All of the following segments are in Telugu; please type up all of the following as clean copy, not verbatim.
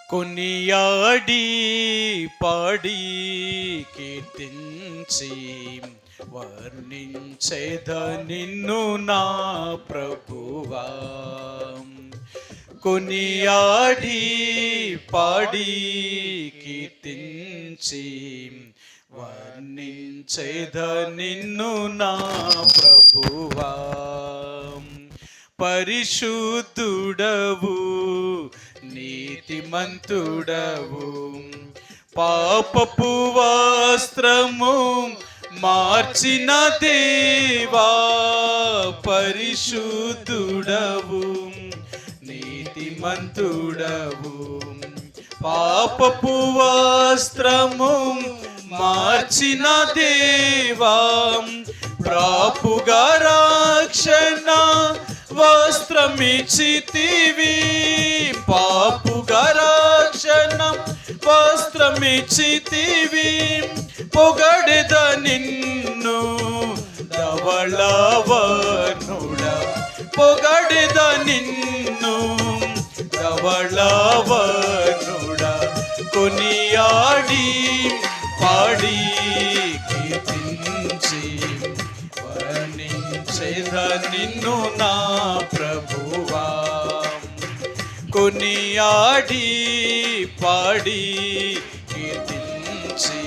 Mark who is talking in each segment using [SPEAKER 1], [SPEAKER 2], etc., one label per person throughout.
[SPEAKER 1] కొనియాడి పాడి కీర్తించి వర్ణించేద నిన్ను నా ప్రభువా. కొనియాడి పాడి కీర్తించి వర్ణించేద నిన్ను నా ప్రభువా. పరిశుద్ధుడవు నీతిమంతుడవు, పాపపు వస్త్రము మార్చిన దేవా. పరిశుద్ధుడవు నీతిమంతుడవు, పాపపు వస్త్రము మార్చిన దేవా. ప్రాపుగా రక్షణ వస్త్రమిచ్చితివి, పాపుగా రక్షణ వస్త్రమిచ్చితివి. పొగడెద నిన్ను ధవళవర్ణుడా, పొగడెద నిన్ను ధవళవర్ణుడా. కొనియాడి పాడి కీర్తించి వర్ణించేద నిన్ను నా ప్రభువా. కొనియాడి పాడి కీర్తించి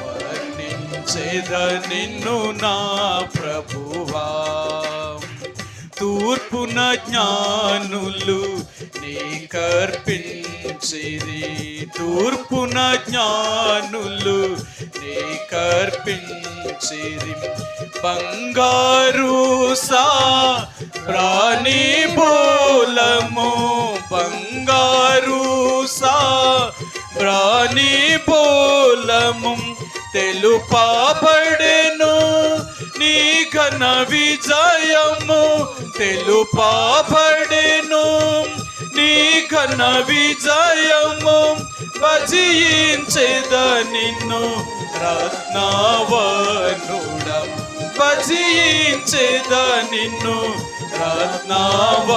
[SPEAKER 1] వర్ణించేద నిన్ను నా ప్రభువా. తూర్పున జ్ఞానులు నీకర్పించిరి, తూర్పున జ్ఞానులు నీకర్పించిరి. బంగారు సాబ్రాణి బోళము, బంగారు సాబ్రాణి బోళము తెలుపబడెను నీ ఘన విజయము, తెలుపబడెను నీ ఘన విజయము. భజించెద నిన్ను రత్నవర్ణుడా, భజించెద నిన్ను రత్నవర్ణుడా.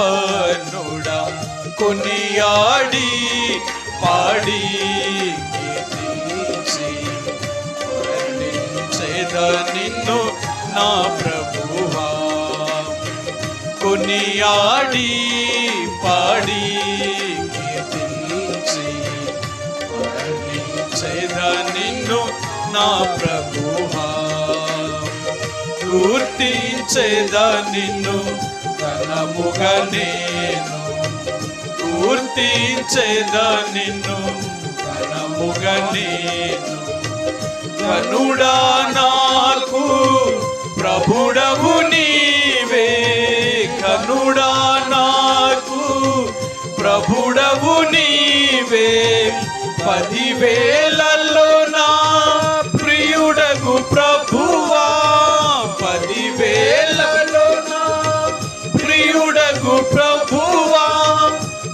[SPEAKER 1] కొనియాడి పాడి కీర్తించి వర్ణించెద నిన్ను నా ప్రభువా. కొనియాడి పాడి కీర్తించి వర్ణించెద నిన్ను నా ప్రభువా. గుర్తించెద నిన్ను ఘనముగా నేను, గుర్తించెద నిన్ను ఘనముగా నేను. ఘనుడా నాకు ప్రభుడవు నీవే, ఘనుడా నాకు ప్రభుడవు నీవే. 10,000 నా ప్రియుడగు ప్రభువా, 10,000 నా ప్రియుడగు ప్రభువా.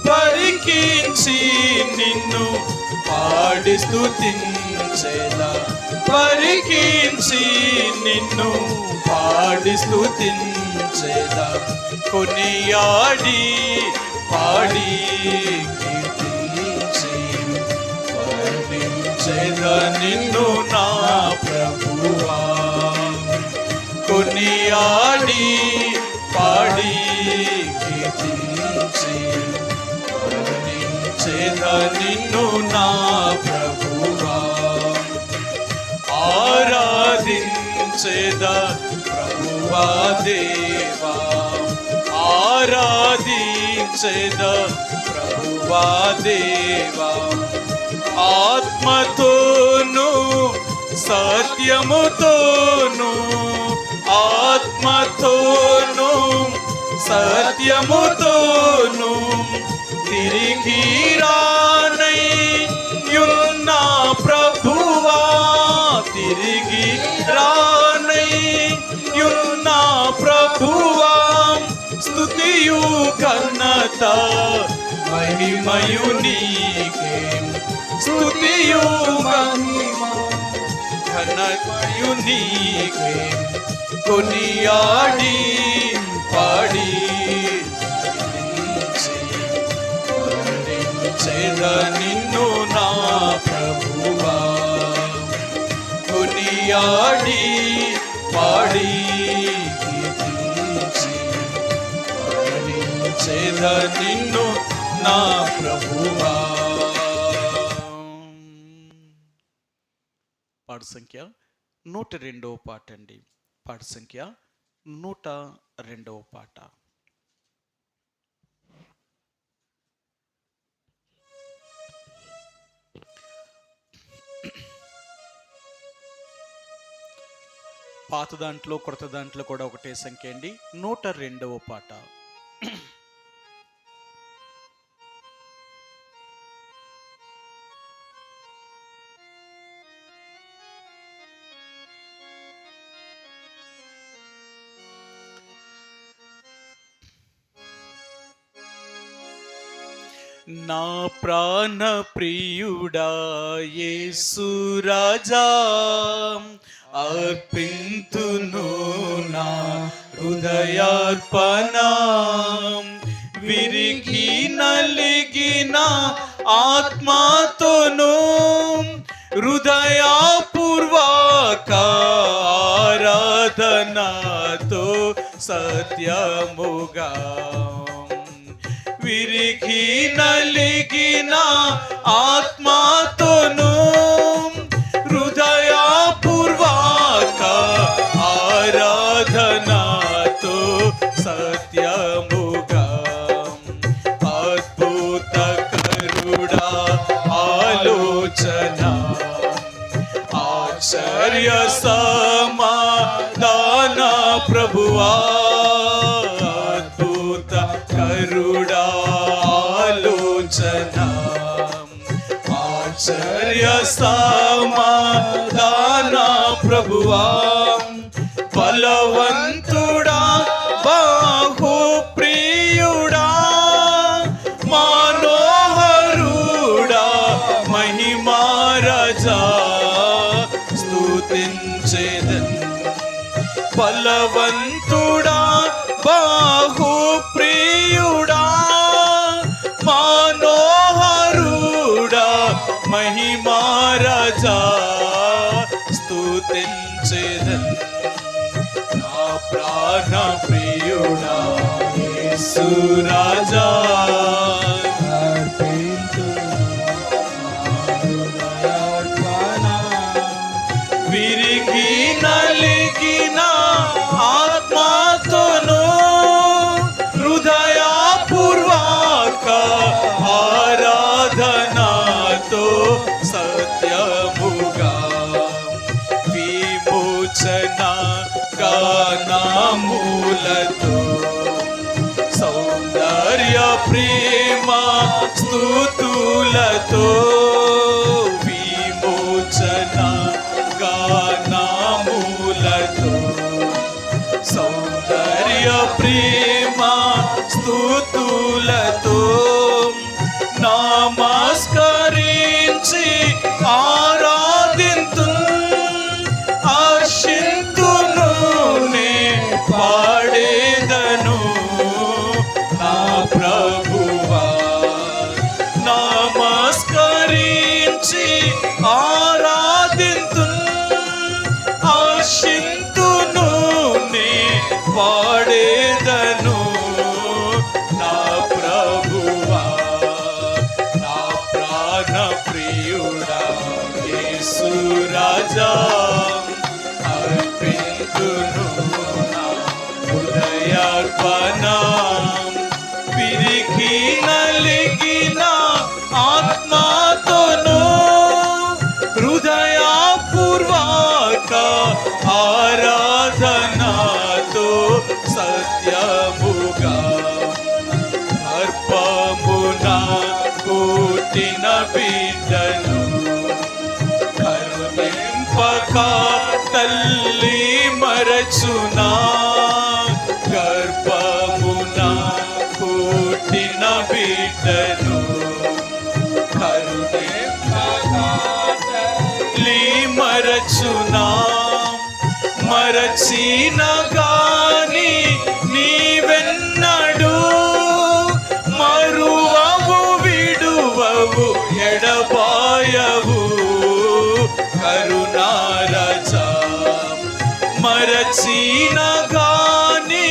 [SPEAKER 1] పరికించి నిన్ను పాడి స్తుతించెదా, పరికించి నిన్ను పాడి స్తుతించెదా. కొనియాడి పాడి కీర్తించి వర్ణించెద నిన్ను నా ప్రభువా. కొనియాడి పాడి కీర్తించి వర్ణించెద నిన్ను నా ప్రభువా. ఆరాధించెద ప్రభువా దేవా, ఆరాధించెద ప్రభువా దేవా. ఆత్మతోను సత్యముతోను, ఆత్మతోను సత్యముతోను. తిరిగి రానయ్యున్న ప్రభువా, తిరిగి రానయ్యున్న ప్రభువా. స్తుతియు ఘనత మహిమయు నీకే, స్తుతియు మహిమ ఘనతయు నీకే. కొనియాడి పాడి పలవించేద నిన్ను నా ప్రభువా. కొనియాడి పాడి కీర్తించి పలవించేద నిన్ను నా ప్రభువా. పాట సంఖ్య 102వ పాట అండి. పాట సంఖ్య 102వ పాట. పాత దాంట్లో కొత్త దాంట్లో కూడా ఒకటే సంఖ్య అండి. 102వ పాట. నా ప్రాణ ప్రియుడా యేసు రాజా, అర్పింతును నా హృదయార్పణ. విరిగి నలిగిన ఆత్మతోను హృదయపూర్వక ఆరాధనతో సత్యముగా. విరిగి నలిగిన ఆత్మతోను హృదయపూర్వక ఆరాధనతో సత్యముగా. అద్భుత కరుడా ఆలోచన ఆశ్చర్య సమాధాన ప్రభువా. అద్భుత కరుడా ఆలోచన ఆశ్చర్య సమాధాన ప్రభువా. బలవంతుడా బాహుప్రియుడా మనోహరుడా మహిమారాజా స్తుతించెదన్. బలవంతుడా బాహుప్రియుడా మనోహరుడా మహిమారాజా స్తుతించెదన్. నా ప్రాణ ప్రియుడా యేసు రాజా, విరిగి నలిగిన ఆత్మతోను హృదయపూర్వక ఆరాధనతో సత్యముగా. విమోచన గానములతో సౌందర్య ప్రేమ స్తుతులతో. విమోచన గానములతో సౌందర్య ప్రేమ స్తుతులతో నమస్కరించి ఆరాధింతు. ఆశింతును నే పాడేదను నా ప్రభువా. నమస్కరించి ఆరాధింతు. ఆశింతును నే పాడేదను నా ప్రభువా. నా ప్రాణ ప్రియుడా యేసు రాజా, అర్పింతును నా హృదయార్పణ. విరిగి నలిగిన ఆత్మతోను హృదయపూర్వక ఆరాధనతో సత్యముగా. అర్పమున పుట్టిన బిడ్డను కరుణింపక తల్లి మరచునా. గర్భమున పుట్టిన బిడ్డను కరుణింపక తల్లి మరచునా. మరచిన గాని నీవెన్నడు మరువవు విడువవు మరచిన గాని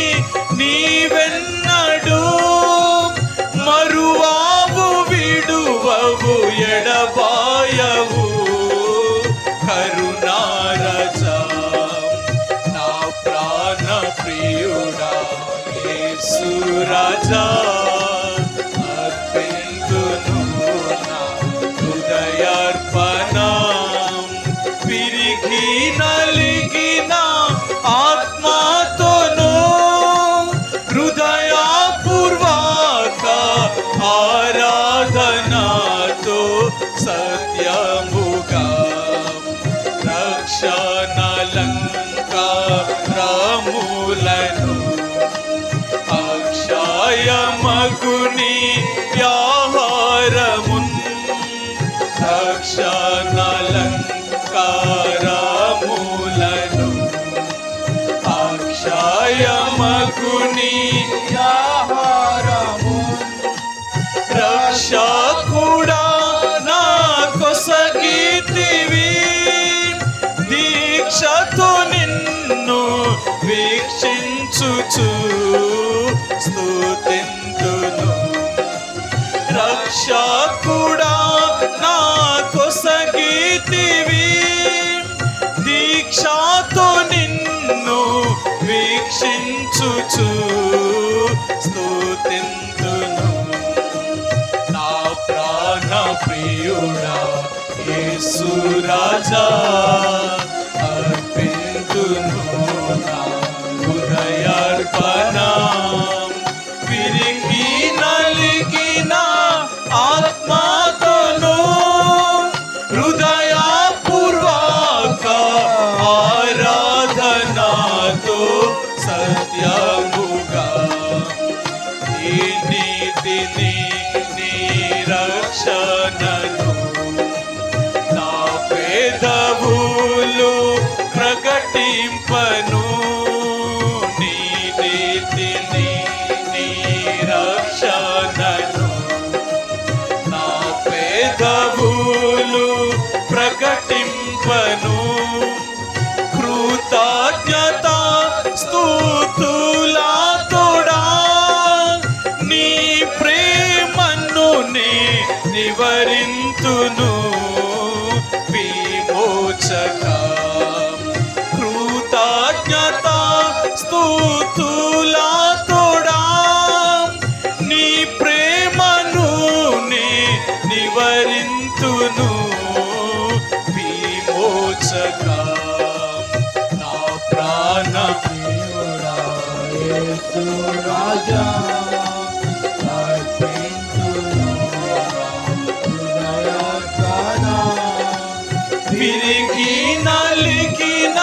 [SPEAKER 1] నీవెన్నడు మరువావు విడువవు ఎడబాయవు కరుణారజా నా ప్రాణ ప్రియుడా యేసు రాజా అర్పింతును నా హృదయార్పణం విరిగి నలిగిన ఆత్మతోను హృదయపూర్వక ఆరాధనతో సత్యముగా రక్షణలంకారములను అక్షయమగుని వ్యాహారమున్ రక్షణలంకారములను అక్షయమగుని వ్యాహారమున్ రక్షకుడా నా కొసగితివి దీక్షతో నిన్ను వీక్షించుచు స్తుతింతును రక్షకుడా నా కొసగితివి దీక్షతో నిన్ను వీక్షించుచు స్తుతింతును నా ప్రాణ ప్రియుడా యేసు రాజా అర్పింతును నా హృదయార్పణం విరిగి నలిగిన ఆత్మతోను హృదయపూర్వక ఆరాధనతో సత్యముగా నీ నీతిని నీ రక్షణను నా పెదవులు ప్రకటింపను నీ నీతిని నీ రక్షణను నా పెదవులు ప్రకటింపను కృతజ్ఞత స్తుతులతోడా నీ ప్రేమను నే నివరింతును విమోచక కృతజ్ఞత స్తుతులతోడా నీ ప్రేమను నే నివరింతును విమోచక నా ప్రాణ ప్రియుడా యేసు రాజా అర్పింతును నా హృదయార్పణం విరిగి నలిగిన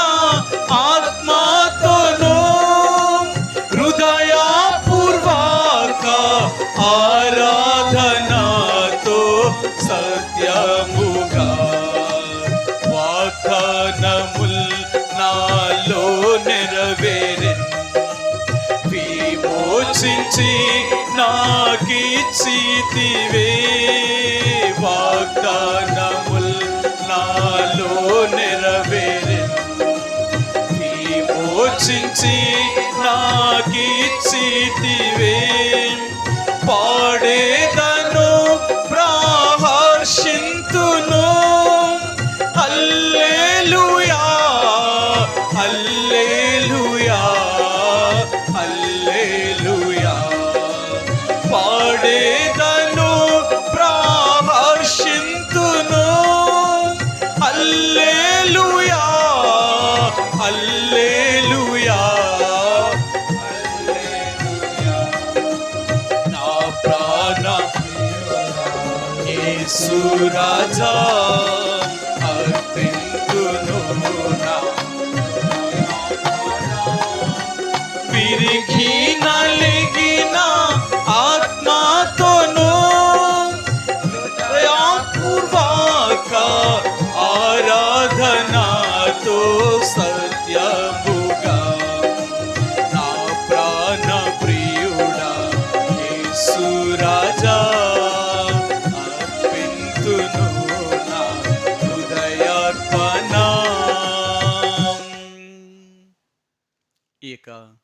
[SPEAKER 1] ఆత్మతోను హృదయపూర్వక ఆరాధనతో సత్యముగా వాగ్దానముల్ నాలో నెరవేరెన్ విమోచించి నాకిచ్చితివే వాగ్దానముల్ నాలో నెరవేరెన్ విమోచించి నాకిచ్చితివే పాడేదను ప్రహర్షింతును హల్లెలూయా హల్లెలూయా హల్లెలూయా పాడేదను ప్రహర్షింతును హల్లెలూయా హల్లెలూయా హల్లెలూయా నా ప్రాణ యేసు రాజా అర్పింతును నా విరిగి నలిగిన ఆత్మతోను హృదయపూర్వక ఆరాధనతో సత్యముగా నా ప్రాణ ప్రియుడా యేసు రాజా అర్పింతును నా హృదయార్పణం గాక.